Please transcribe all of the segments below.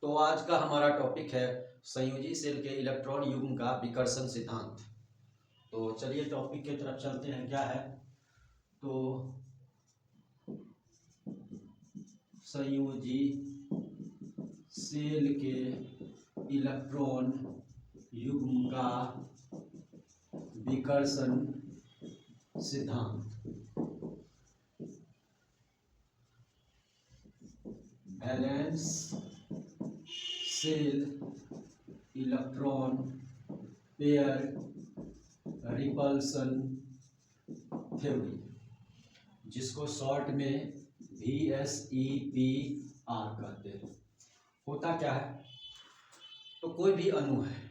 तो आज का हमारा टॉपिक है संयोजी सेल के इलेक्ट्रॉन युग्म का विकर्षण सिद्धांत। तो चलिए टॉपिक की तरफ चलते हैं। क्या है तो संयोजी सेल के इलेक्ट्रॉन युग्म का विकर्षण सिद्धांत। Valence shell electron pair repulsion theory, जिसको शॉर्ट में VSEPR कहते हैं। होता क्या है, तो कोई भी अणु है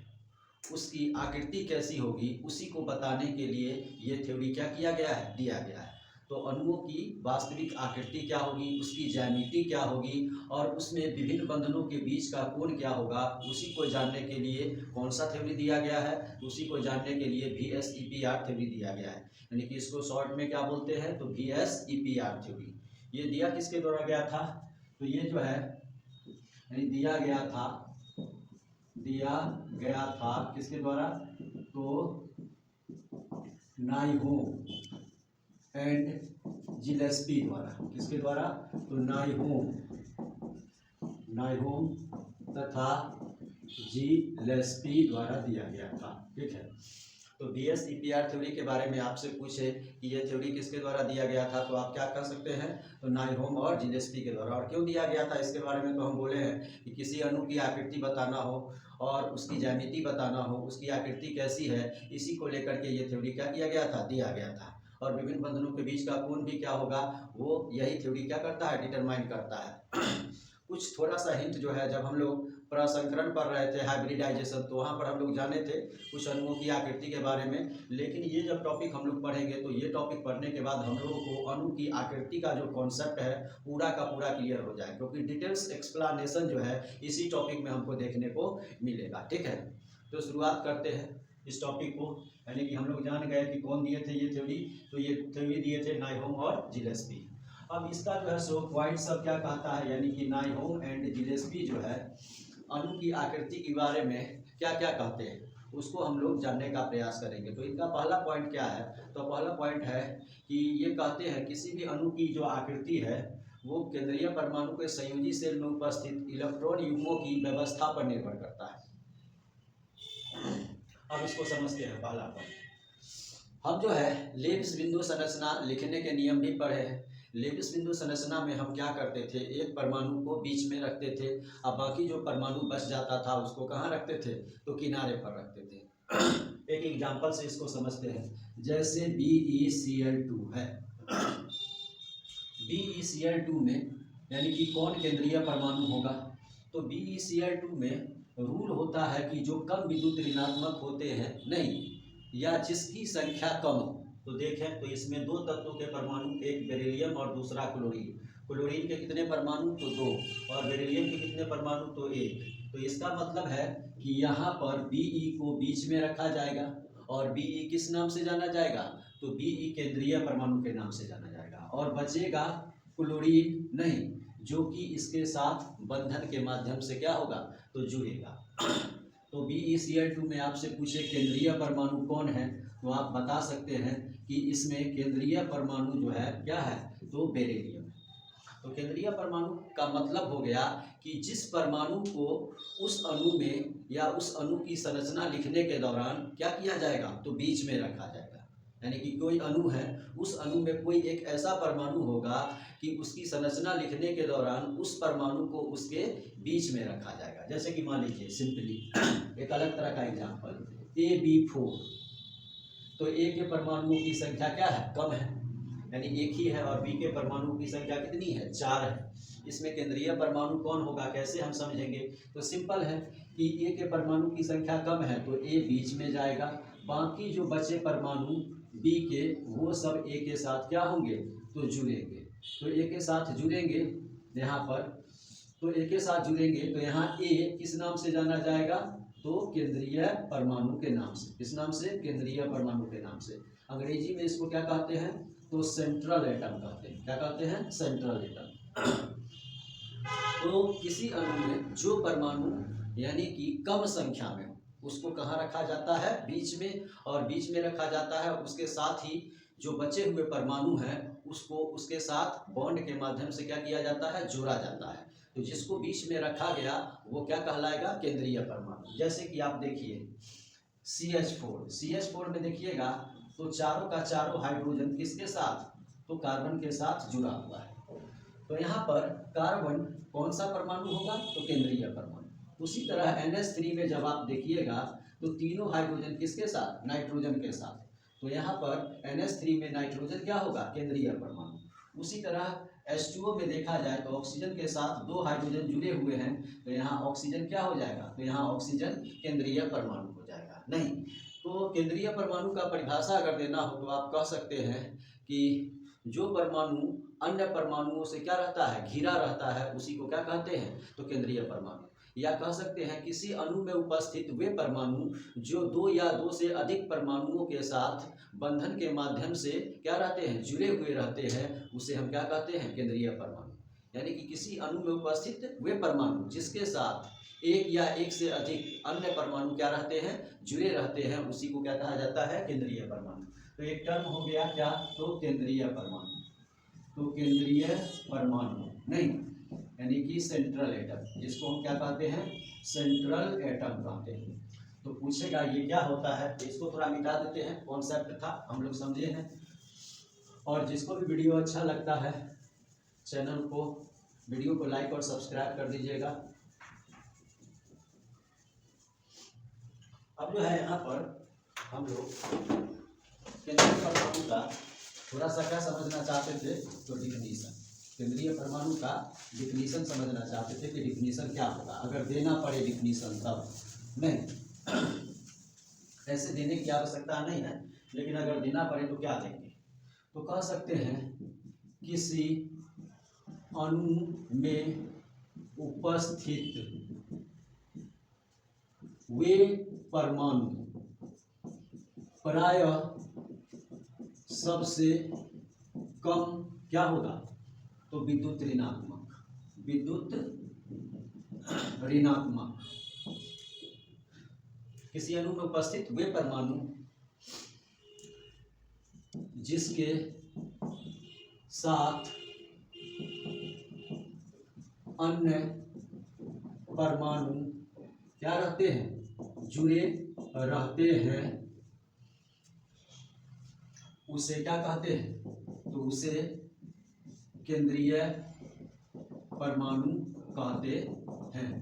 उसकी आकृति कैसी होगी उसी को बताने के लिए ये थ्योरी क्या किया गया है, दिया गया है। तो अणुओं की वास्तविक आकृति क्या होगी, उसकी ज्यामिति क्या होगी और उसमें विभिन्न बंधनों के बीच का कोण क्या होगा, उसी को जानने के लिए कौन सा थ्योरी दिया गया है, उसी को जानने के लिए VSEPR थ्योरी दिया गया है। यानी कि इसको शॉर्ट में क्या बोलते हैं, तो VSEPR थ्योरी। ये दिया किसके द्वारा गया था, तो ये जो है यानी दिया गया था किसके द्वारा, तो नाइहोम एंड जिलेस्पी द्वारा। किसके द्वारा, तो नाइहोम तथा जिलेस्पी द्वारा दिया गया था। ठीक है, तो VSEPR थ्योरी के बारे में आपसे पूछे कि ये थ्योरी किसके द्वारा दिया गया था, तो आप क्या कह सकते हैं, तो नाइहोम और जिलेस्पी के द्वारा। और क्यों दिया गया था इसके बारे में तो हम बोले हैं कि किसी अणु की आकृति बताना हो और उसकी ज्यामिति बताना हो, उसकी आकृति कैसी है, इसी को लेकर के ये थ्योरी क्या किया गया था, दिया गया था। और विभिन्न बंधनों के बीच का कोण भी क्या होगा, वो यही थ्योरी क्या करता है, डिटरमाइन करता है। कुछ थोड़ा सा हिंट जो है, जब हम लोग प्रसंकरण पढ़ रहे थे, हाइब्रिडाइजेशन, तो वहाँ पर हम लोग जाने थे कुछ अणुओं की आकृति के बारे में। लेकिन ये जब टॉपिक हम लोग पढ़ेंगे तो ये टॉपिक पढ़ने के बाद हम लोगों को अणु की आकृति का जो कॉन्सेप्ट है पूरा का पूरा क्लियर हो जाए, क्योंकि डिटेल्स एक्सप्लेनेशन जो है इसी टॉपिक में हमको देखने को मिलेगा। ठीक है, तो शुरुआत करते हैं इस टॉपिक को। यानी कि हम लोग जान गए कि कौन दिए थे ये थ्योरी, तो ये थ्योरी दिए थे नाइहोम और जिलेस्पी। अब इसका जो है सो पॉइंट सब क्या कहता है, यानी कि नाइहोम एंड जिलेस्पी जो है अणु की आकृति के बारे में क्या क्या कहते हैं उसको हम लोग जानने का प्रयास करेंगे। तो इनका पहला पॉइंट क्या है, तो पहला पॉइंट है कि ये कहते हैं किसी भी अणु की जो आकृति है वो केंद्रीय परमाणु के संयोजी सेल में उपस्थित इलेक्ट्रॉन युग्मों की व्यवस्था पर निर्भर करता है। अब इसको समझते हैं। पहला पॉइंट, हम जो है लेविस बिंदु संरचना लिखने के नियम भी पढ़े हैं। लेविस बिंदु संरचना में हम क्या करते थे, एक परमाणु को बीच में रखते थे, अब बाकी जो परमाणु बच जाता था उसको कहाँ रखते थे, तो किनारे पर रखते थे। एक एग्जांपल से इसको समझते हैं, जैसे BeCl2 है। BeCl2 में यानी कि कौन केंद्रीय परमाणु होगा, तो BeCl2 में रूल होता है कि जो कम विद्युत ऋणात्मक होते हैं नहीं, या जिसकी संख्या कम हो। तो देखें तो इसमें दो तत्वों के परमाणु, एक बेरिलियम और दूसरा क्लोरीन। क्लोरीन के कितने परमाणु, तो 2, और बेरिलियम के कितने परमाणु, तो 1। तो इसका मतलब है कि यहाँ पर Be को बीच में रखा जाएगा और Be किस नाम से जाना जाएगा, तो Be केंद्रीय परमाणु के नाम से जाना जाएगा। और बचेगा क्लोरीन नहीं, जो कि इसके साथ बंधन के माध्यम से क्या होगा, तो जुड़ेगा। तो BeCl2 में आपसे पूछे केंद्रीय परमाणु कौन है, तो आप बता सकते हैं कि इसमें केंद्रीय परमाणु जो है क्या है, तो बेरिलियम। तो केंद्रीय परमाणु का मतलब हो गया कि जिस परमाणु को उस अणु में या उस अणु की संरचना लिखने के दौरान क्या किया जाएगा, तो बीच में रखा जाएगा। यानी कि कोई अणु है, उस अणु में कोई एक ऐसा परमाणु होगा कि उसकी संरचना लिखने के दौरान उस परमाणु को उसके बीच में रखा जाएगा। जैसे कि मान लीजिए सिंपली एक अलग तरह का एग्जांपल, AB4, तो A के परमाणुओं की संख्या क्या है, कम है, यानी एक ही है, और B के परमाणु की संख्या कितनी है, 4 है। इसमें केंद्रीय परमाणु कौन होगा, कैसे हम समझेंगे, तो सिंपल है कि A के परमाणु की संख्या कम है तो A बीच में जाएगा, बाकी जो बचे परमाणु B के वो सब A के साथ क्या होंगे, तो जुड़ेंगे। तो A के साथ जुड़ेंगे यहाँ पर, तो A के साथ जुड़ेंगे तो यहाँ A किस नाम से जाना जाएगा, तो केंद्रीय परमाणु के नाम से। किस नाम से, केंद्रीय परमाणु के नाम से। अंग्रेजी में इसको क्या कहते हैं, तो सेंट्रल एटम कहते हैं। क्या कहते हैं, सेंट्रल एटम। तो किसी अणु में जो परमाणु यानी कि कम संख्या में हो उसको कहाँ रखा जाता है, बीच में, और बीच में रखा जाता है। उसके साथ ही जो बचे हुए परमाणु हैं उसको उसके साथ बॉन्ड के माध्यम से क्या किया जाता है, जोड़ा जाता है। तो जिसको बीच में रखा गया वो क्या कहलाएगा, केंद्रीय परमाणु। जैसे कि आप देखिए CH4 में देखिएगा तो चारों का चारों हाइड्रोजन किसके साथ, तो कार्बन के साथ जुड़ा हुआ है। तो यहाँ पर कार्बन कौन सा परमाणु होगा, तो केंद्रीय परमाणु। उसी तरह NH3 में जब आप देखिएगा तो तीनों हाइड्रोजन किसके साथ, नाइट्रोजन के साथ। तो यहाँ पर NH3 में नाइट्रोजन क्या होगा, केंद्रीय परमाणु। उसी तरह H2O में देखा जाए तो ऑक्सीजन के साथ दो हाइड्रोजन जुड़े हुए हैं, तो यहाँ ऑक्सीजन क्या हो जाएगा, तो यहाँ ऑक्सीजन केंद्रीय परमाणु हो जाएगा। नहीं तो केंद्रीय परमाणु का परिभाषा अगर देना हो तो आप कह सकते हैं कि जो परमाणु अन्य परमाणुओं से क्या रहता है, घिरा रहता है, उसी को क्या कहते हैं, तो केंद्रीय परमाणु। या कह सकते हैं किसी अणु में उपस्थित वे परमाणु जो दो या दो से अधिक परमाणुओं के साथ बंधन के माध्यम से क्या रहते हैं, जुड़े हुए रहते हैं, उसे हम क्या कहते हैं, केंद्रीय परमाणु। यानी कि किसी अणु में उपस्थित वे परमाणु जिसके साथ एक या एक से अधिक अन्य परमाणु क्या रहते हैं, जुड़े रहते हैं, उसी को क्या कहा जाता है, केंद्रीय परमाणु। तो एक टर्म हो गया क्या, तो केंद्रीय परमाणु। तो केंद्रीय परमाणु नहीं यानी कि सेंट्रल एटम, जिसको हम क्या कहते हैं, सेंट्रल एटम कहते हैं। तो पूछेगा ये क्या होता है, तो इसको थोड़ा मिटा देते हैं, कॉन्सेप्ट था हम लोग समझे हैं। और जिसको भी वीडियो अच्छा लगता है चैनल को, वीडियो को लाइक और सब्सक्राइब कर दीजिएगा। अब जो है यहाँ पर हम लोग केंद्रीय परमाणु का थोड़ा सा क्या समझना चाहते थे, तो डिफिनीशन, केंद्रीय परमाणु का डिफिनीशन समझना चाहते थे कि डिफिनीशन क्या होगा, अगर देना पड़े डिफिनीशन तब। नहीं ऐसे देने की आवश्यकता नहीं है, लेकिन अगर देना पड़े तो क्या देंगे, तो कह सकते हैं किसी अणु में उपस्थित वे परमाणु प्रायः सबसे कम क्या होगा, तो विद्युत ऋणात्मक। किसी अणु में उपस्थित वे परमाणु जिसके साथ अन्य परमाणु क्या रहते हैं, जुड़े रहते हैं, उसे क्या कहते हैं, तो उसे केंद्रीय परमाणु कहते हैं।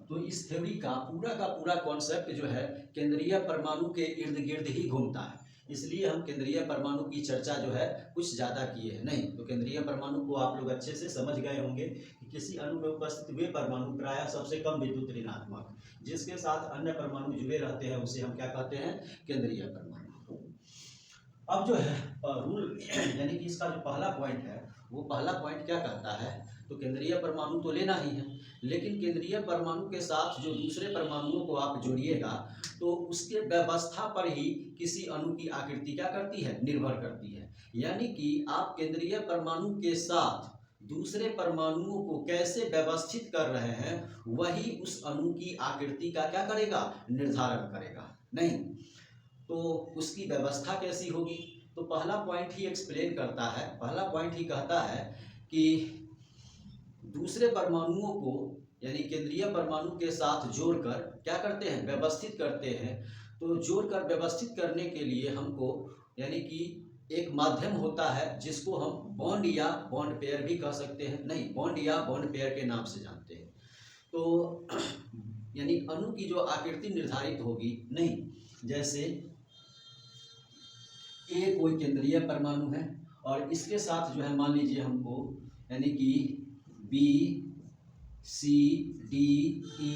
तो इस थ्योरी का पूरा कॉन्सेप्ट जो है केंद्रीय परमाणु के इर्द गिर्द ही घूमता है, इसलिए हम केंद्रीय परमाणु की चर्चा जो है कुछ ज़्यादा किए हैं नहीं। तो केंद्रीय परमाणु को आप लोग अच्छे से समझ गए होंगे कि किसी अणु में उपस्थित वे परमाणु प्रायः सबसे कम विद्युत ऋणात्मक जिसके साथ अन्य परमाणु जुड़े रहते हैं, उसे हम क्या कहते हैं, केंद्रीय परमाणु। अब जो है रूल यानी कि इसका जो पहला पॉइंट है, वो पहला पॉइंट क्या कहता है, तो केंद्रीय परमाणु तो लेना ही है, लेकिन केंद्रीय परमाणु के साथ जो दूसरे परमाणुओं को आप जोड़िएगा तो उसके व्यवस्था पर ही किसी अणु की आकृति क्या करती है, निर्भर करती है। यानी कि आप केंद्रीय परमाणु के साथ दूसरे परमाणुओं को कैसे व्यवस्थित कर रहे हैं, वही उस अणु की आकृति का क्या करेगा, निर्धारण करेगा। नहीं तो उसकी व्यवस्था कैसी होगी, तो पहला पॉइंट ही एक्सप्लेन करता है, पहला पॉइंट ही कहता है कि दूसरे परमाणुओं को यानी केंद्रीय परमाणु के साथ जोड़कर क्या करते हैं, व्यवस्थित करते हैं। तो जोड़कर व्यवस्थित करने के लिए हमको यानी कि एक माध्यम होता है जिसको हम बॉन्ड या बॉन्ड पेयर भी कह सकते हैं, नहीं बॉन्ड या बॉन्ड पेयर के नाम से जानते हैं। तो यानी अणु की जो आकृति निर्धारित होगी, नहीं जैसे ए कोई केंद्रीय परमाणु है और इसके साथ जो है मान लीजिए हमको यानी कि B C D E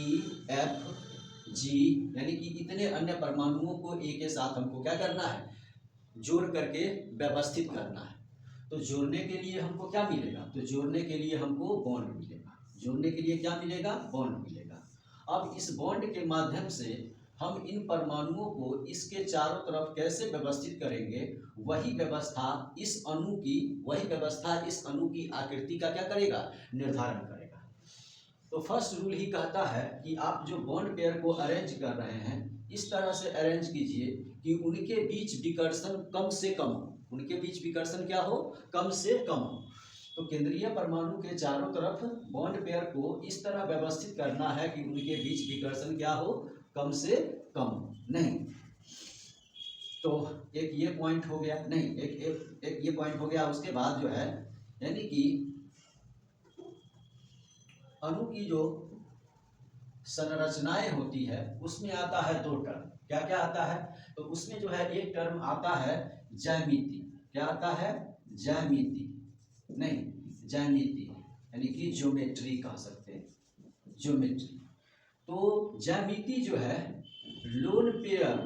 F G यानी कि इतने अन्य परमाणुओं को ए के साथ हमको क्या करना है, जोड़ करके व्यवस्थित करना है। तो जोड़ने के लिए हमको क्या मिलेगा, तो जोड़ने के लिए हमको बॉन्ड मिलेगा, जोड़ने के लिए क्या मिलेगा, बॉन्ड मिलेगा। अब इस बॉन्ड के माध्यम से हम इन परमाणुओं को इसके चारों तरफ कैसे व्यवस्थित करेंगे, वही व्यवस्था इस अणु की आकृति का क्या करेगा, निर्धारण करेगा। तो फर्स्ट रूल ही कहता है कि आप जो बॉन्ड पेयर को अरेंज कर रहे हैं इस तरह से अरेंज कीजिए कि उनके बीच विकर्षण कम से कम हो। उनके बीच विकर्षण क्या हो? कम से कम हो। तो केंद्रीय परमाणु के चारों तरफ बॉन्ड पेयर को इस तरह व्यवस्थित करना है कि उनके बीच विकर्षण क्या हो? कम से कम हो। नहीं तो एक ये पॉइंट हो गया, नहीं एक ये पॉइंट हो गया। उसके बाद जो है यानी कि अणु की जो संरचनाएं होती है उसमें आता है दो टर्म। क्या क्या आता है? तो उसमें जो है एक टर्म आता है ज्यामिति। क्या आता है? ज्यामिति, नहीं ज्यामिति यानी कि ज्योमेट्री कह सकते हैं, ज्योमेट्री। तो ज्यामिति जो है लोन पेयर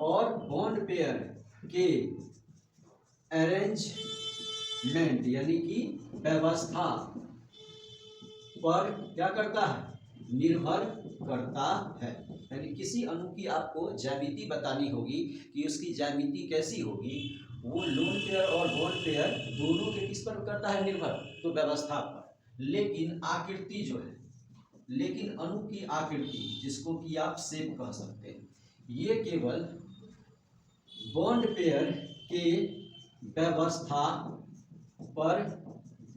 और बॉन्ड पेयर के अरेंजमेंट यानी कि व्यवस्था पर क्या करता है? निर्भर करता है। यानी किसी अणु की आपको ज्यामिति बतानी होगी कि उसकी ज्यामिति कैसी होगी, वो लोन पेयर और बॉन्ड पेयर दोनों के किस पर करता है? निर्भर, तो व्यवस्था पर। लेकिन आकृति जो है, लेकिन अणु की आकृति जिसको कि आप शेप कह सकते हैं, ये केवल बॉन्ड पेयर के व्यवस्था पर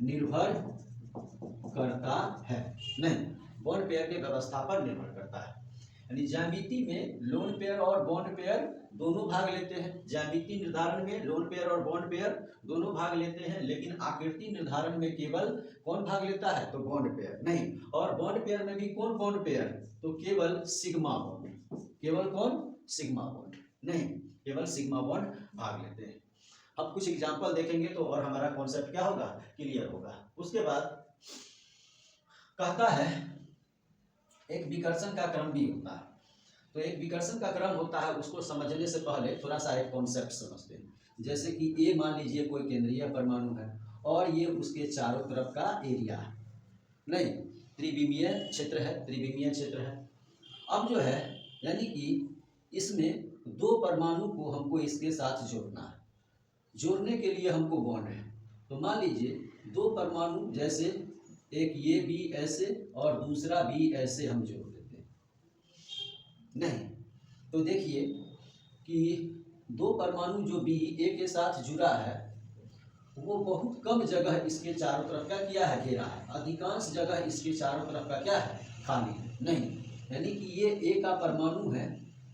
निर्भर करता है। नहीं, बॉन्ड पेयर के व्यवस्था पर निर्भर करता है। यानी ज्यामिति में लोन पेयर और बॉन्ड पेयर दोनों भाग लेते हैं। ज्यामिति निर्धारण में लोन पेयर और बॉन्ड पेयर दोनों भाग लेते हैं, लेकिन आकृति निर्धारण में केवल कौन भाग लेता है? तो बॉन्ड पेयर। नहीं, और बॉन्ड पेयर में भी कौन बॉन्ड पेयर? तो केवल सिग्मा बॉन्ड। केवल कौन? Sigma bond. नहीं, केवल सिग्मा बॉन्ड भाग लेते हैं। अब कुछ एग्जाम्पल देखेंगे तो और हमारा कॉन्सेप्ट क्या होगा? क्लियर होगा। उसके बाद कहता है एक विकर्षण का क्रम भी होता है। तो एक विकर्षण का क्रम होता है, उसको समझने से पहले थोड़ा सा एक कॉन्सेप्ट समझते हैं। जैसे कि ए मान लीजिए कोई केंद्रीय परमाणु है और ये उसके चारों तरफ का एरिया है, नहीं त्रिविमीय क्षेत्र है, त्रिविमीय क्षेत्र है। अब जो है यानी कि इसमें दो परमाणु को हमको इसके साथ जोड़ना है। जोड़ने के लिए हमको बॉन्ड है। तो मान लीजिए दो परमाणु, जैसे एक ये भी ऐसे और दूसरा भी ऐसे हम जोड़ देते हैं। नहीं, तो देखिए कि दो परमाणु जो बी ए के साथ जुड़ा है वो बहुत कम जगह इसके चारों तरफ का किया है? घेरा है। अधिकांश जगह इसके चारों तरफ का क्या है? खाली है। नहीं, यानी कि ये ए का परमाणु है,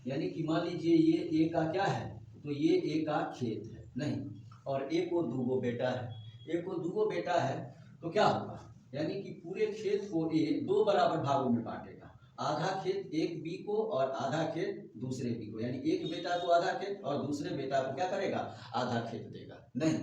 यानी कि मान लीजिए ये ए का क्या है? तो ये ए का खेत है। नहीं, और ए को दूगो बेटा है। ए को दूगो बेटा है तो क्या होगा? यानी कि पूरे खेत को ए दो बराबर भागों में बांटेगा। आधा खेत एक बी को और आधा खेत दूसरे बी को। यानी एक बेटा को आधा खेत और दूसरे बेटा को क्या करेगा? आधा खेत देगा। नहीं,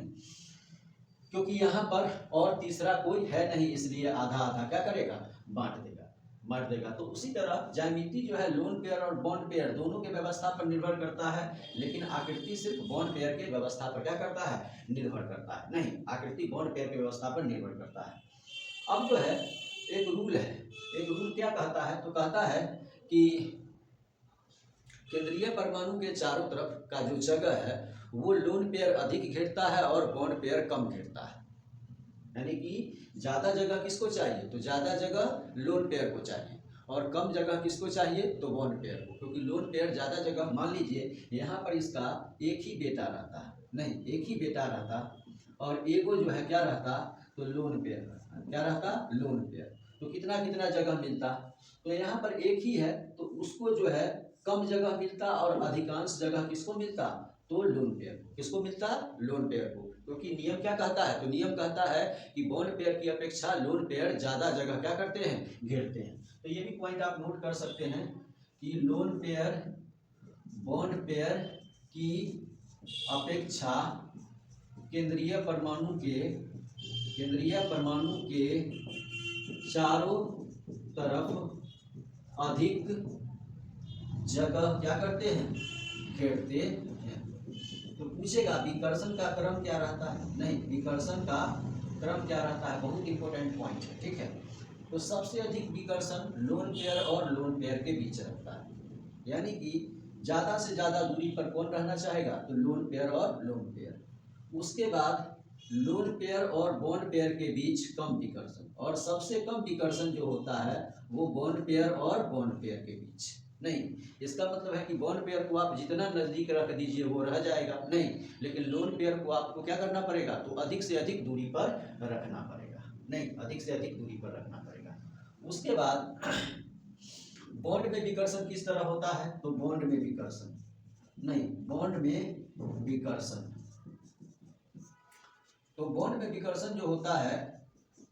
क्योंकि यहाँ पर और तीसरा कोई है नहीं, इसलिए आधा आधा क्या करेगा? बांट देगा। तो उसी तरह ज्यामिति जो है लोन पेयर और बॉन्ड पेयर दोनों के व्यवस्था पर निर्भर करता है, लेकिन आकृति सिर्फ बॉन्ड पेयर के व्यवस्था पर क्या करता है? निर्भर करता है। नहीं, आकृति बॉन्ड पेयर की व्यवस्था पर निर्भर करता है। अब जो है एक रूल है। एक रूल क्या कहता है? तो कहता है कि केंद्रीय परमाणु के चारों तरफ का जो जगह है वो लोन पेयर अधिक घेरता है और बॉन्ड पेयर कम घेरता है। यानी कि ज्यादा जगह किसको चाहिए? तो ज्यादा जगह लोन पेयर को चाहिए, और कम जगह किसको चाहिए? तो बॉन्ड पेयर को। क्योंकि लोन पेयर ज्यादा जगह, मान लीजिए यहाँ पर इसका एक ही बेटा रहता है, नहीं एक ही बेटा रहता, और एगो जो है क्या रहता? तो लोन पेयर रहता। क्या रहता? Lone pair. तो कितना कितना जगह मिलता? तो यहाँ पर एक ही है तो उसको जो है कम जगह मिलता, और अधिकांश जगह किसको मिलता? तो लोन पेयर को। किसको मिलता? लोन पेयर को। क्योंकि नियम क्या कहता है? तो नियम कहता है कि बॉन्ड पेयर की अपेक्षा लोन पेयर ज्यादा जगह क्या करते हैं? घेरते हैं। तो ये भी पॉइंट आप नोट कर सकते हैं कि लोन पेयर बॉन्ड पेयर की अपेक्षा केंद्रीय परमाणु के चारों तरफ अधिक जगह क्या करते हैं? घेरते हैं। तो पूछेगा विकर्षण का क्रम क्या रहता है? नहीं, विकर्षण का क्रम क्या रहता है? बहुत इंपॉर्टेंट पॉइंट है, ठीक है। तो सबसे अधिक विकर्षण लोन पेयर और लोन पेयर के बीच रहता है। यानी कि ज्यादा से ज्यादा दूरी पर कौन रहना चाहेगा? तो लोन पेयर और लोन पेयर। उसके बाद लोन पेयर और बॉन्ड पेयर के बीच कम विकर्षण, और सबसे कम विकर्षण जो होता है वो बॉन्ड पेयर और बॉन्ड पेयर के बीच। नहीं, इसका मतलब है कि बॉन्ड पेयर को आप जितना नज़दीक रख दीजिए वो रह जाएगा, नहीं, लेकिन लोन पेयर को आपको क्या करना पड़ेगा, तो अधिक से अधिक दूरी पर रखना पड़ेगा। नहीं, अधिक से अधिक दूरी पर रखना पड़ेगा। उसके बाद बॉन्ड में विकर्षण किस तरह होता है, तो बॉन्ड में विकर्षण, नहीं, बॉन्ड में विकर्षण, तो बॉन्ड में विकर्षण जो होता है,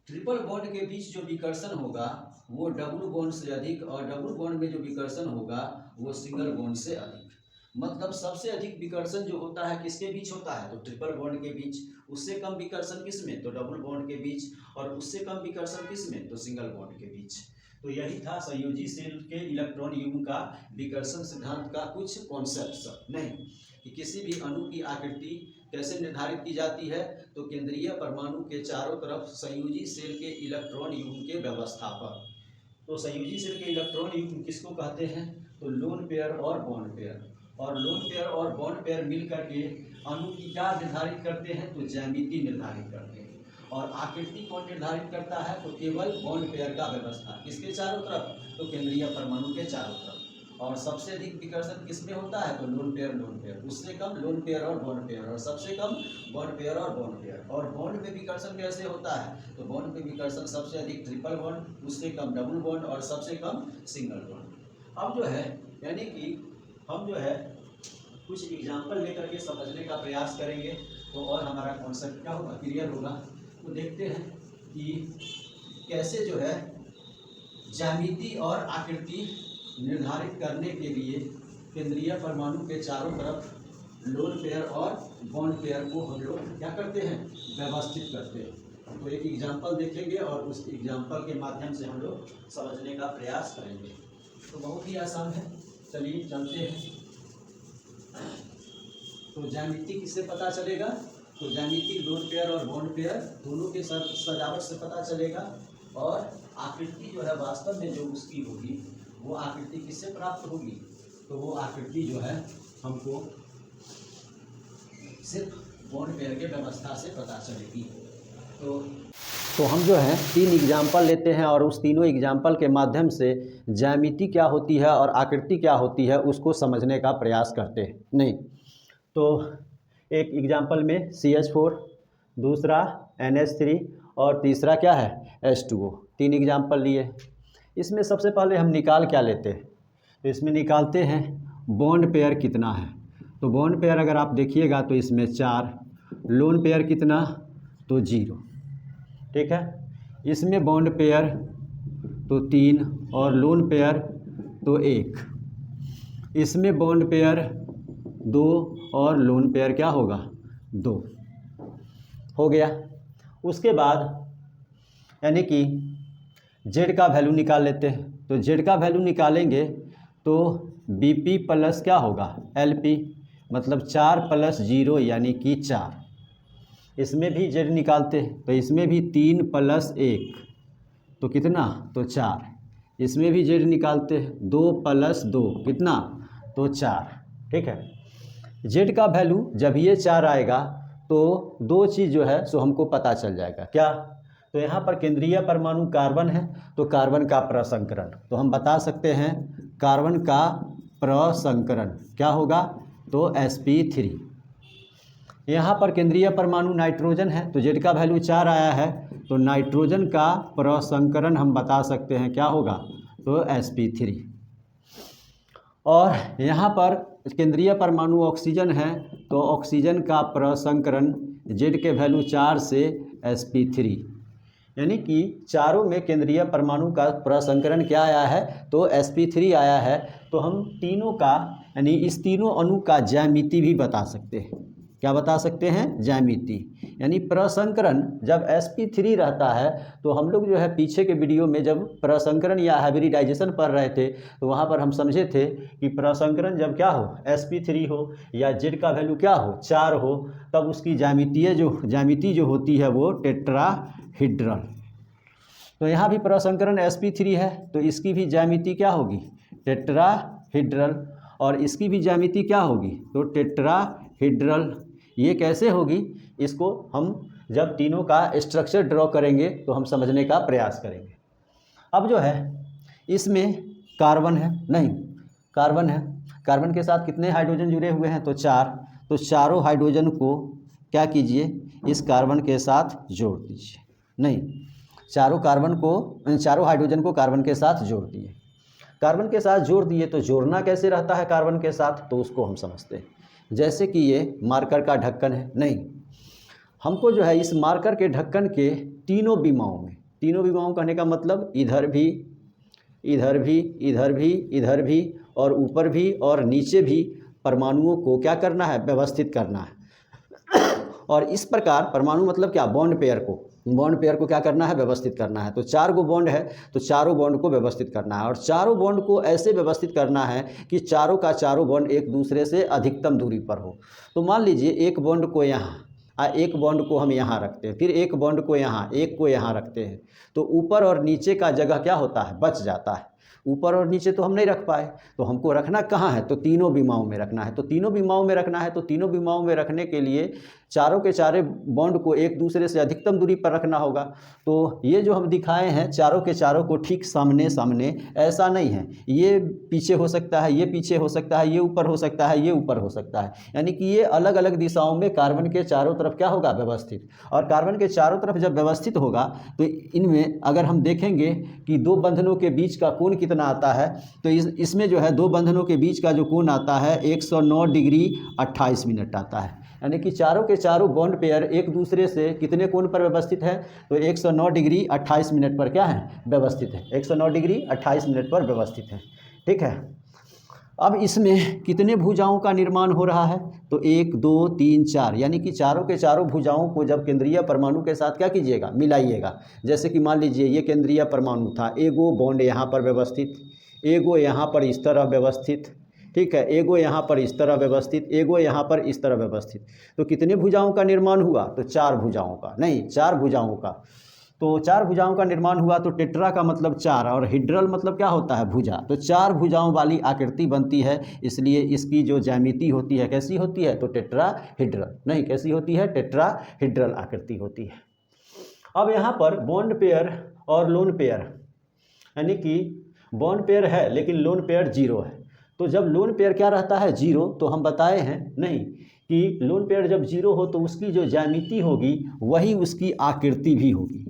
ट्रिपल बॉन्ड के बीच जो विकर्षण होगा वो डबल बॉन्ड से अधिक, और डबल बॉन्ड में जो विकर्षण होगा वो सिंगल बॉन्ड से अधिक। मतलब सबसे अधिक विकर्षण जो होता है किसके बीच होता है, तो ट्रिपल बॉन्ड के बीच। उससे कम विकर्षण किस में, तो डबल बॉन्ड के बीच, और उससे कम विकर्षण किस में, तो सिंगल बॉन्ड के बीच। तो यही था संयोजी सेल के इलेक्ट्रॉन युग्म का विकर्षण सिद्धांत का कुछ कॉन्सेप्ट। नहीं, कि किसी भी अणु की आकृति कैसे निर्धारित की जाती है, तो केंद्रीय परमाणु के चारों तरफ संयोजी सेल के इलेक्ट्रॉन युग्म के व्यवस्था पर। तो संयोजी सेल के इलेक्ट्रॉन युग्म किसको कहते हैं, तो लोन पेयर और बॉन्ड पेयर, और लोन पेयर और बॉन्ड पेयर मिल करके अणु की क्या निर्धारित करते हैं, तो ज्यामिति निर्धारित करते हैं। और आकृति कौन निर्धारित करता है, तो केवल बॉन्ड पेयर का व्यवस्था, किसके चारों तरफ, तो केंद्रीय परमाणु के चारों तरफ। और सबसे अधिक विकर्षण किसमें होता है, तो लोन पेयर, उससे कम लोन पेयर और बॉन्ड पेयर, और सबसे कम बॉन्ड पेयर और बॉन्ड पेयर। और बॉन्ड में विकर्षण कैसे होता है, तो बॉन्ड में विकर्षण सबसे अधिक ट्रिपल बॉन्ड, उससे कम डबल बॉन्ड, और सबसे कम सिंगल बॉन्ड। अब जो है यानी कि हम जो है कुछ एग्जाम्पल लेकर के समझने का प्रयास करेंगे, तो और हमारा कॉन्सेप्ट क्या होगा, क्लियर होगा। तो देखते हैं कि कैसे जो है ज्यामिति और आकृति निर्धारित करने के लिए केंद्रीय परमाणु के चारों तरफ लोन पेयर और बॉन्ड पेयर को हम लोग क्या करते हैं, व्यवस्थित करते हैं। तो एक एग्जाम्पल देखेंगे और उस एग्जाम्पल के माध्यम से हम लोग समझने का प्रयास करेंगे। तो बहुत ही आसान है, चलिए चलते हैं। तो ज्यामिति किससे पता चलेगा, तो ज्यामिति लोन पेयर और बॉन्ड पेयर दोनों के सजावट से पता चलेगा। और आकृति जो है वास्तव में जो उसकी होगी वो आकृति किससे प्राप्त होगी, तो वो आकृति जो है हमको सिर्फ बॉन्ड पेयर के व्यवस्था से पता चलेगी। तो हम जो है 3 एग्जाम्पल लेते हैं और उस तीनों एग्जाम्पल के माध्यम से ज्यामिति क्या होती है और आकृति क्या होती है उसको समझने का प्रयास करते हैं। नहीं, तो एक एग्जाम्पल में CH4, दूसरा NH3 और तीसरा क्या है H2O, 3 एग्जाम्पल लिए। इसमें सबसे पहले हम निकाल क्या लेते हैं, तो इसमें निकालते हैं बॉन्ड पेयर कितना है। तो बॉन्ड पेयर अगर आप देखिएगा तो इसमें 4, लोन पेयर कितना, तो 0, ठीक है। इसमें बॉन्ड पेयर तो 3 और लोन पेयर तो 1, इसमें बॉन्ड पेयर 2 और लोन पेयर क्या होगा, 2 हो गया। उसके बाद यानी कि जेड का वैल्यू निकाल लेते हैं। तो जेड का वैल्यू निकालेंगे तो BP प्लस क्या होगा LP, मतलब 4 + 0 यानी कि 4। इसमें भी जेड निकालते हैं तो इसमें भी 3 + 1 तो कितना, तो 4। इसमें भी जेड निकालते हैं 2 + 2 कितना, तो 4, ठीक है। जेड का वैल्यू जब ये 4 आएगा तो 2 चीज़ जो है सो हमको पता चल जाएगा, क्या, तो यहाँ पर केंद्रीय परमाणु कार्बन है तो कार्बन का प्रसंकरण, तो हम बता सकते हैं कार्बन का प्रसंकरण क्या होगा, तो sp3। यहाँ पर केंद्रीय परमाणु नाइट्रोजन है तो जेड का वैल्यू 4 आया है तो नाइट्रोजन का प्रसंकरण हम बता सकते हैं क्या होगा, तो sp3। और यहाँ पर केंद्रीय परमाणु ऑक्सीजन है तो ऑक्सीजन का प्रसंकरण जेड के वैल्यू 4 से sp3, यानी कि चारों में केंद्रीय परमाणु का प्रसंकरण क्या आया है, तो sp3 आया है। तो हम तीनों का यानी इस तीनों अणु का ज्यामिति भी बता सकते हैं, क्या बता सकते हैं, ज्यामिति। यानी प्रसंकरण जब sp3 रहता है तो हम लोग जो है पीछे के वीडियो में जब प्रसंकरण या हाइब्रिडाइजेशन पढ़ रहे थे तो वहाँ पर हम समझे थे कि प्रसंकरण जब क्या हो sp3 हो या जेड का वैल्यू क्या हो 4 हो तब उसकी ज्यामिति जो होती है वो टेट्राहीड्रल। तो यहाँ भी प्रसंकरण sp3 है तो इसकी भी ज्यामिति क्या होगी, टेट्राहीड्रल, और इसकी भी ज्यामिति क्या होगी, तो टेट्राहीड्रल। ये कैसे होगी, इसको हम जब तीनों का स्ट्रक्चर ड्रॉ करेंगे तो हम समझने का प्रयास करेंगे। अब जो है इसमें कार्बन है, नहीं कार्बन है, कार्बन के साथ कितने हाइड्रोजन जुड़े हुए हैं, तो 4। तो चारों हाइड्रोजन को क्या कीजिए, इस कार्बन के साथ जोड़ दीजिए। नहीं, चारों हाइड्रोजन को कार्बन के साथ जोड़ दिए। कार्बन के साथ जोड़ दिए तो जोड़ना कैसे रहता है कार्बन के साथ, तो उसको हम समझते हैं। जैसे कि ये मार्कर का ढक्कन है, नहीं हमको जो है इस मार्कर के ढक्कन के तीनों विमाओं में, तीनों विमाओं कहने का मतलब इधर भी, इधर भी, इधर भी, इधर भी और ऊपर भी और नीचे भी परमाणुओं को क्या करना है, व्यवस्थित करना है। और इस प्रकार परमाणु मतलब क्या, बॉन्ड पेयर को क्या करना है, व्यवस्थित करना है। तो 4 गो बॉन्ड है तो चारों बॉन्ड को व्यवस्थित करना है, और चारों बॉन्ड को ऐसे व्यवस्थित करना है कि चारों का चारों बॉन्ड एक दूसरे से अधिकतम दूरी पर हो। तो मान लीजिए एक बॉन्ड को यहाँ, एक बॉन्ड को हम यहाँ रखते हैं, फिर एक बॉन्ड को यहाँ, एक को यहाँ रखते हैं, तो ऊपर और नीचे का जगह क्या होता है, बच जाता है। ऊपर और नीचे तो हम नहीं रख पाए, तो हमको रखना कहाँ है, तो तीनों विमाओं में रखना है। तो तीनों विमाओं में रखना है, तो तीनों विमाओं में रखने के लिए चारों के चारे बॉन्ड को एक दूसरे से अधिकतम दूरी पर रखना होगा। तो ये जो हम दिखाए हैं चारों के चारों को ठीक सामने सामने, ऐसा नहीं है, ये पीछे हो सकता है, ये पीछे हो सकता है, ये ऊपर हो सकता है, ये ऊपर हो सकता है, यानी कि ये अलग अलग दिशाओं में कार्बन के चारों तरफ क्या होगा, व्यवस्थित। और कार्बन के चारों तरफ जब व्यवस्थित होगा तो इनमें अगर हम देखेंगे कि 2 बंधनों के बीच का कोण कितना आता है, तो इसमें जो है 2 बंधनों के बीच का जो कोण आता है 109 डिग्री 28 मिनट आता है। यानी कि चारों के चारों बॉन्ड पेयर एक दूसरे से कितने कोण पर व्यवस्थित है, तो 109 डिग्री 28 मिनट पर क्या है, व्यवस्थित है। 109 डिग्री 28 मिनट पर व्यवस्थित है, ठीक है। अब इसमें कितने भुजाओं का निर्माण हो रहा है, तो 1 2 3 4, यानी कि चारों के चारों भुजाओं को जब केंद्रीय परमाणु के साथ क्या कीजिएगा, मिलाइएगा। जैसे कि मान लीजिए ये केंद्रीय परमाणु था, एगो बॉन्ड यहाँ पर व्यवस्थित, एगो यहाँ पर इस तरह व्यवस्थित, ठीक है, एगो यहाँ पर इस तरह व्यवस्थित, एगो यहाँ पर इस तरह व्यवस्थित। तो कितने भुजाओं का निर्माण हुआ, तो 4 भुजाओं का, नहीं 4 भुजाओं का। तो 4 भुजाओं का निर्माण हुआ, तो टेट्रा का मतलब 4 और हिड्रल मतलब क्या होता है, भुजा। तो 4 भुजाओं वाली आकृति बनती है, इसलिए इसकी जो ज्यामिति होती है कैसी होती है, तो टेट्राहीड्रल, नहीं कैसी होती है, टेट्राहीड्रल आकृति होती है। अब यहाँ पर बॉन्ड पेयर और लोन पेयर, यानी कि बॉन्ड पेयर है लेकिन लोन पेयर 0 है। तो जब लोन पेयर क्या रहता है, 0, तो हम बताए हैं नहीं कि लोन पेयर जब 0 हो तो उसकी जो ज्यामिति होगी वही उसकी आकृति भी होगी,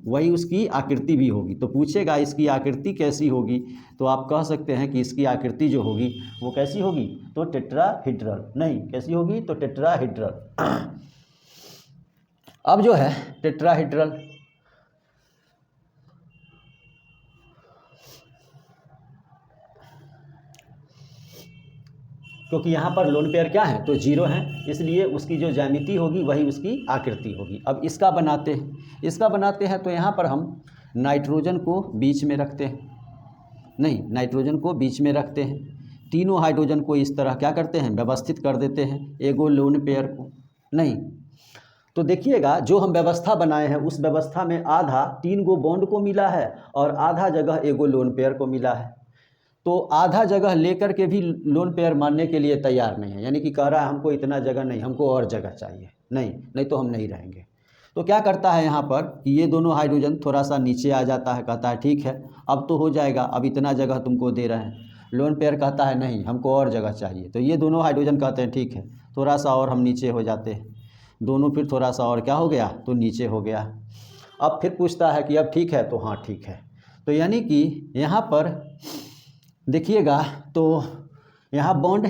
वही उसकी आकृति भी होगी। तो पूछेगा इसकी आकृति कैसी होगी, तो आप कह सकते हैं कि इसकी आकृति जो होगी वो कैसी होगी, तो टेट्राहीड्रल, नहीं कैसी होगी, तो टेट्राहीड्रल। अब जो है टेट्राहीड्रल, क्योंकि यहाँ पर लोन पेयर क्या है, तो 0 है, इसलिए उसकी जो ज्यामिति होगी वही उसकी आकृति होगी। अब इसका बनाते हैं, तो यहाँ पर हम नाइट्रोजन को बीच में रखते हैं, नहीं नाइट्रोजन को बीच में रखते हैं, तीनों हाइड्रोजन को इस तरह क्या करते हैं, व्यवस्थित कर देते हैं, एगो लोन पेयर को, नहीं। तो देखिएगा जो हम व्यवस्था बनाए हैं उस व्यवस्था में आधा 3 गो बॉन्ड को मिला है और आधा जगह एगो लोन पेयर को मिला है। तो आधा जगह लेकर के भी लोन पेयर मानने के लिए तैयार नहीं है, यानी कि कह रहा है हमको इतना जगह नहीं, हमको और जगह चाहिए, नहीं तो हम नहीं रहेंगे। तो क्या करता है यहाँ पर कि ये दोनों हाइड्रोजन थोड़ा सा नीचे आ जाता है, कहता है ठीक है अब तो हो जाएगा, अब इतना जगह तुमको दे रहे हैं। लोन पेयर कहता है नहीं हमको और जगह चाहिए। तो ये दोनों हाइड्रोजन कहते हैं ठीक है थोड़ा सा और हम नीचे हो जाते हैं, दोनों फिर थोड़ा सा और क्या हो गया, तो नीचे हो गया। अब फिर पूछता है कि अब ठीक है, तो हाँ ठीक है। तो यानी कि यहाँ पर देखिएगा तो यहाँ बॉन्ड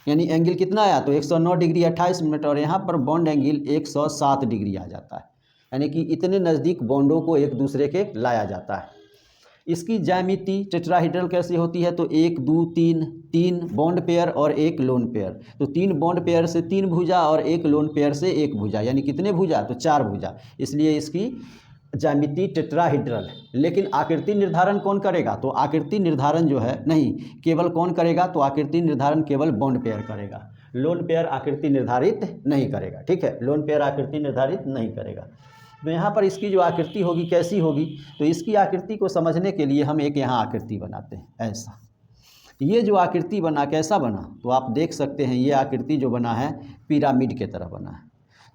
यानी एंगल कितना आया, तो 109 डिग्री 28 मिनट, और यहाँ पर बॉन्ड एंगल 107 डिग्री आ जाता है, यानी कि इतने नज़दीक बॉन्डों को एक दूसरे के लाया जाता है। इसकी ज्यामिति टेट्राहीड्रल कैसी होती है, तो 1 2 3 बॉन्ड पेयर और 1 लोन पेयर। तो 3 बॉन्ड पेयर से 3 भुजा और 1 लोन पेयर से 1 भुजा, यानी कितने भुजा, तो 4 भुजा, इसलिए इसकी ज्यामिति टेट्राहीड्रल। लेकिन आकृति निर्धारण कौन करेगा, तो आकृति निर्धारण जो है नहीं केवल कौन करेगा, तो आकृति निर्धारण केवल बॉन्ड पेयर करेगा, लोन पेयर आकृति निर्धारित नहीं करेगा, ठीक है, लोन पेयर आकृति निर्धारित नहीं करेगा। तो यहाँ पर इसकी जो आकृति होगी कैसी होगी, तो इसकी आकृति को समझने के लिए हम एक यहाँ आकृति बनाते हैं ऐसा। ये जो आकृति बना कैसा बना, तो आप देख सकते हैं ये आकृति जो बना है पिरामिड के तरह बना है।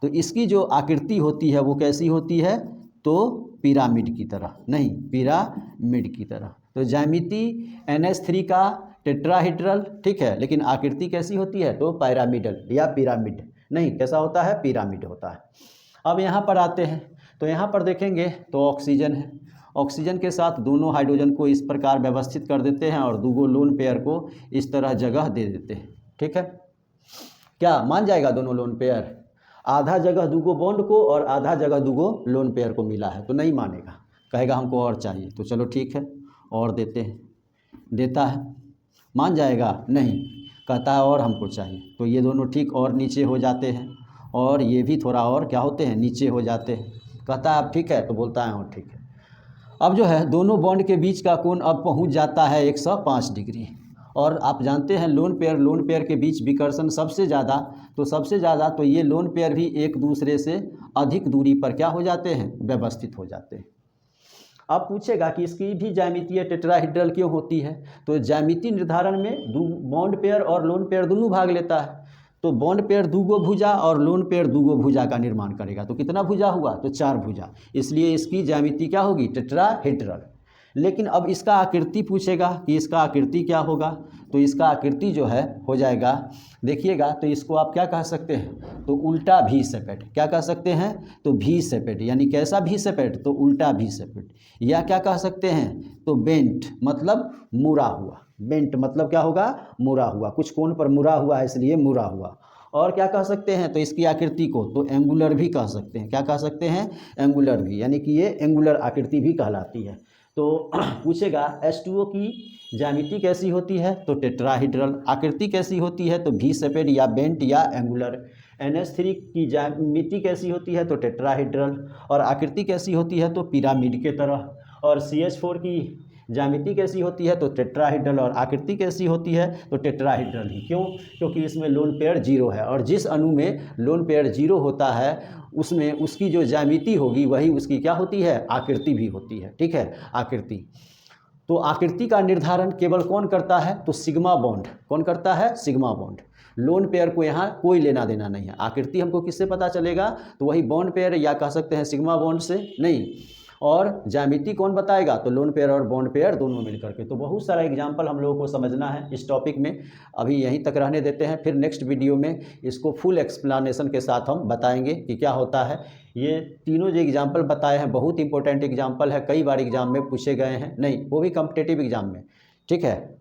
तो इसकी जो आकृति होती है वो कैसी होती है, तो पिरामिड की तरह, नहीं पिरामिड की तरह। तो ज्यामिति NH3 का टेट्राहेड्रल, ठीक है, लेकिन आकृति कैसी होती है, तो पिरामिडल या पिरामिड, नहीं कैसा होता है, पिरामिड होता है। अब यहाँ पर आते हैं, तो यहाँ पर देखेंगे तो ऑक्सीजन है, ऑक्सीजन के साथ दोनों हाइड्रोजन को इस प्रकार व्यवस्थित कर देते हैं और दूगो लोन पेयर को इस तरह जगह दे देते हैं, ठीक है। क्या मान जाएगा दोनों लोन पेयर, आधा जगह दूगो बॉन्ड को और आधा जगह दूगो लोन पेयर को मिला है, तो नहीं मानेगा, कहेगा हमको और चाहिए। तो चलो ठीक है और देते हैं, देता है, मान जाएगा, नहीं, कहता है और हमको चाहिए। तो ये दोनों ठीक और नीचे हो जाते हैं और ये भी थोड़ा और क्या होते हैं, नीचे हो जाते हैं। कहता है अब ठीक है, तो बोलता है और ठीक है। अब जो है दोनों बॉन्ड के बीच का कोण अब पहुंच जाता है 105 डिग्री। और आप जानते हैं लोन पेयर के बीच विकर्षण सबसे ज़्यादा, तो सबसे ज़्यादा तो ये लोन पेयर भी एक दूसरे से अधिक दूरी पर क्या हो जाते हैं, व्यवस्थित हो जाते हैं। अब पूछेगा कि इसकी भी ज्यामितीय टेट्राहेड्रल क्यों होती है, तो ज्यामिति निर्धारण में बॉन्ड पेयर और लोन पेयर दोनों भाग लेता है। तो बॉन्ड पेयर दूगो भुजा और लोन पेयर दूगो भुजा का निर्माण करेगा, तो कितना भुजा हुआ, तो 4 भुजा, इसलिए इसकी ज्यामिति क्या होगी, टेट्राहेड्रल। लेकिन अब इसका आकृति पूछेगा कि इसका आकृति क्या होगा, तो इसका आकृति जो है हो जाएगा, देखिएगा, तो इसको आप क्या कह सकते हैं, तो उल्टा भी सेपेट, क्या कह सकते हैं, तो भी सेपेट, यानी कैसा भी सेपेट, तो उल्टा भी सेपेट, या क्या कह सकते हैं, तो बेंट मतलब मुड़ा हुआ, बेंट मतलब क्या होगा, मुड़ा हुआ, कुछ कोण पर मुड़ा हुआ है इसलिए मुड़ा हुआ। और क्या कह सकते हैं, तो इसकी आकृति को तो एंगुलर भी कह सकते हैं, क्या कह सकते हैं, एंगुलर भी, यानी कि ये एंगुलर आकृति भी कहलाती है। तो पूछेगा H2O की ज्यामिति कैसी होती है, तो टेट्राहेड्रल, आकृति कैसी होती है, तो भी सेपेड या बेंट या एंगुलर। NH3 की ज्यामिति कैसी होती है, तो टेट्राहेड्रल, और आकृति कैसी होती है, तो पिरामिड के तरह। और CH4 की ज्यामिति कैसी होती है, तो टेट्राहेड्रल, और आकृति कैसी होती है, तो टेट्राहेड्रल ही। क्यों, क्योंकि इसमें लोन पेयर 0 है, और जिस अणु में लोन पेयर 0 होता है उसमें उसकी जो ज्यामिति होगी वही उसकी क्या होती है, आकृति भी होती है, ठीक है, आकृति। तो आकृति का निर्धारण केवल कौन करता है, तो सिग्मा बॉन्ड, कौन करता है, सिग्मा बॉन्ड। लोन पेयर को यहाँ कोई लेना देना नहीं है। आकृति हमको किससे पता चलेगा, तो वही बॉन्ड पेयर या कह सकते हैं सिग्मा बॉन्ड से, नहीं। और ज्यामिति कौन बताएगा, तो लोन पेयर और बॉन्ड पेयर दोनों मिलकर के। तो बहुत सारा एग्जाम्पल हम लोगों को समझना है इस टॉपिक में, अभी यहीं तक रहने देते हैं, फिर नेक्स्ट वीडियो में इसको फुल एक्सप्लेनेशन के साथ हम बताएंगे कि क्या होता है। ये तीनों जो एग्जाम्पल बताए हैं बहुत इंपॉर्टेंट एग्जाम्पल है, कई बार एग्जाम में पूछे गए हैं, नहीं वो भी कॉम्पिटिटिव एग्जाम में, ठीक है।